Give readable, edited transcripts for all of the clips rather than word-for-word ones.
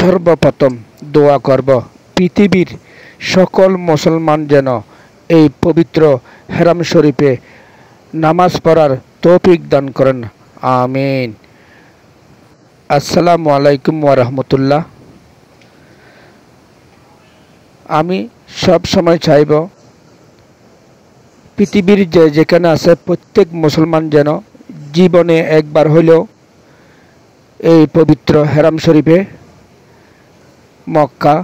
সর্বপ্রথম দোয়া করব পৃথিবীর সকল মুসলমান যেন এই পবিত্র হেরাম শরীফে নামাজ পড়ার তৌফিক দান করেন। আমিন। আসসালামু আলাইকুম ওয়া রাহমাতুল্লাহ। আমি সব সময় চাইব পৃথিবীর যেখানে আছে প্রত্যেক মুসলমান যেন জীবনে একবার হলেও এই পবিত্র হেরাম শরীফে মক্কা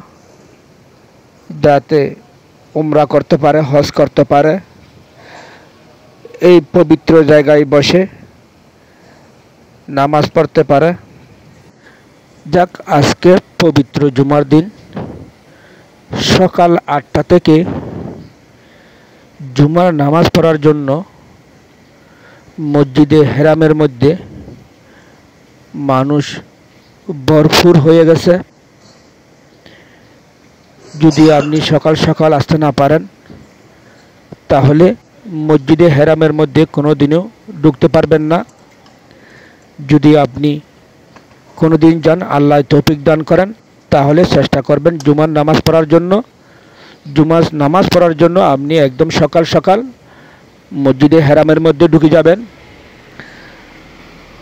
যাতে উমরা করতে পারে, হজ করতে পারে, এই পবিত্র জায়গায় বসে নামাজ পড়তে পারে। যাক, আজকে পবিত্র জুমার দিন সকাল 8টা থেকে জুমার নামাজ পড়ার জন্য মসজিদে হেরামের মধ্যে মানুষ ভরপুর হয়ে গেছে। যদি আপনি সকাল সকাল আসতে না পারেন তাহলে মসজিদে হেরামের মধ্যে কোনো দিনও ঢুকতে পারবেন না। যদি আপনি কোনো দিন যান, আল্লাহ তৌফিক দান করেন, তাহলে চেষ্টা করবেন জুমার নামাজ পড়ার জন্য। জুমার নামাজ পড়ার জন্য আপনি একদম সকাল সকাল মসজিদে হেরামের মধ্যে ঢুকে যাবেন,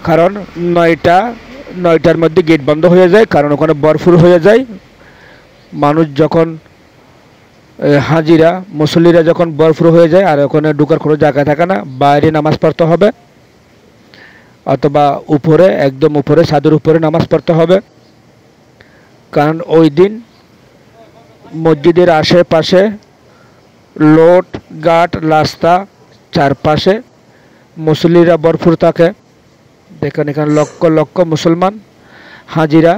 কারণ 9টার মধ্যে গেট বন্ধ হয়ে যায়, কারণ ওখানে ভরপুর হয়ে যায়। মানুষ যখন হাজিরা মুসল্লিরা যখন ভরপুর হয়ে যায় আর ওখানে ঢুকার কোনো জায়গা থাকে না, বাইরে নামাজ পড়তে হবে অথবা উপরে, একদম উপরে ছাদের উপরে নামাজ পড়তে হবে। কারণ ওই দিন মসজিদের আশেপাশে লোট ঘাট রাস্তা চারপাশে মুসল্লিরা ভরপুর থাকে। দেখেন এখানে লক্ষ লক্ষ মুসলমান হাজিরা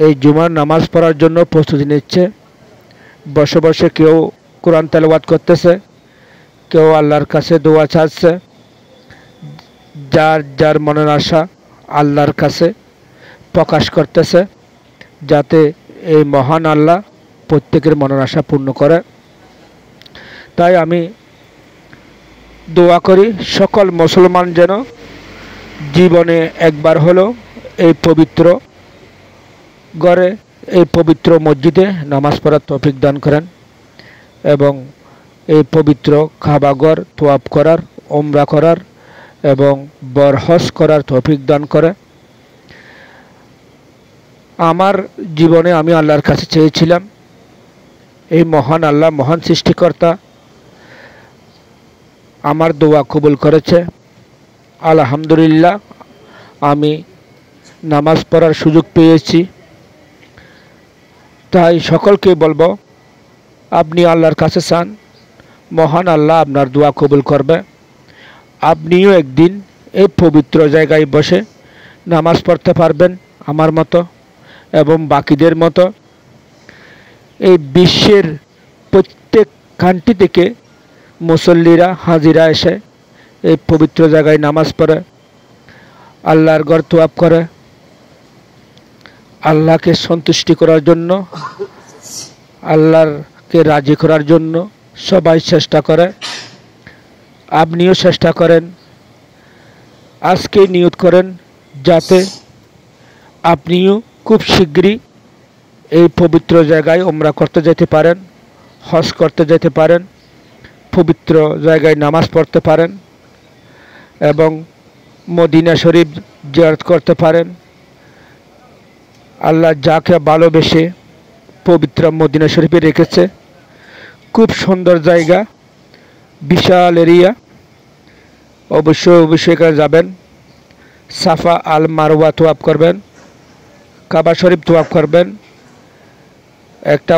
এই জুমার নামাজ পড়ার জন্য প্রস্তুতি নিচ্ছে। বসে বসে কেউ কোরআন তেলাওয়াত করতেছে, কেউ আল্লাহর কাছে দোয়া চাচ্ছে, যার যার মনের আশা আল্লাহর কাছে প্রকাশ করতেছে, যাতে এই মহান আল্লাহ প্রত্যেকের মনের আশা পূর্ণ করে। তাই আমি দোয়া করি সকল মুসলমান যেন জীবনে একবার হলো এই পবিত্র ঘরে, এই পবিত্র মসজিদে নামাজ পড়ার তৌফিক দান করেন এবং এই পবিত্র কাবাঘর তওয়াফ করার, উমরা করার এবং হজ করার তৌফিক দান করে। আমার জীবনে আমি আল্লাহর কাছে চেয়েছিলাম, এই মহান আল্লাহ, মহান সৃষ্টিকর্তা আমার দোয়া কবুল করেছে। আলহামদুলিল্লাহ, আমি নামাজ পড়ার সুযোগ পেয়েছি। তাই সকলকে বলবো, আপনি আল্লাহর কাছে চান, মহান আল্লাহ আপনার দোয়া কবুল করবে। আপনিও একদিন এই পবিত্র জায়গায় বসে নামাজ পড়তে পারবেন আমার মতো এবং বাকিদের মতো। এই বিশ্বের প্রত্যেক কান্ট্রি থেকে মুসল্লিরা হাজিরা এসে এই পবিত্র জায়গায় নামাজ পড়ে, আল্লাহর ঘর তওয়াফ করে, আল্লাহকে সন্তুষ্টি করার জন্য, আল্লাহকে রাজি করার জন্য সবাই চেষ্টা করে। আপনিও চেষ্টা করেন, আজকে নিয়ত করেন যাতে আপনিও খুব শীঘ্রই এই পবিত্র জায়গায় উমরা করতে যেতে পারেন, হজ করতে যেতে পারেন, পবিত্র জায়গায় নামাজ পড়তে পারেন এবং মদিনা শরীফ জিয়ারত করতে পারেন। আল্লাহ যাকে ভালোবেসে পবিত্র মদিনা শরীফে রেখেছে, খুব সুন্দর জায়গা, বিশাল এরিয়া। অবশ্যই এখানে যাবেন, সাফা আল মারওয়া তওয়াফ করবেন, কাবা শরীফ তওয়াফ করবেন, একটা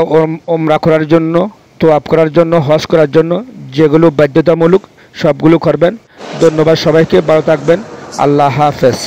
উমরা করার জন্য, তওয়াফ করার জন্য, হজ করার জন্য যেগুলো বাধ্যতামূলক সবগুলো করবেন। ধন্যবাদ সবাইকে, ভালো থাকবেন। আল্লাহ হাফেজ।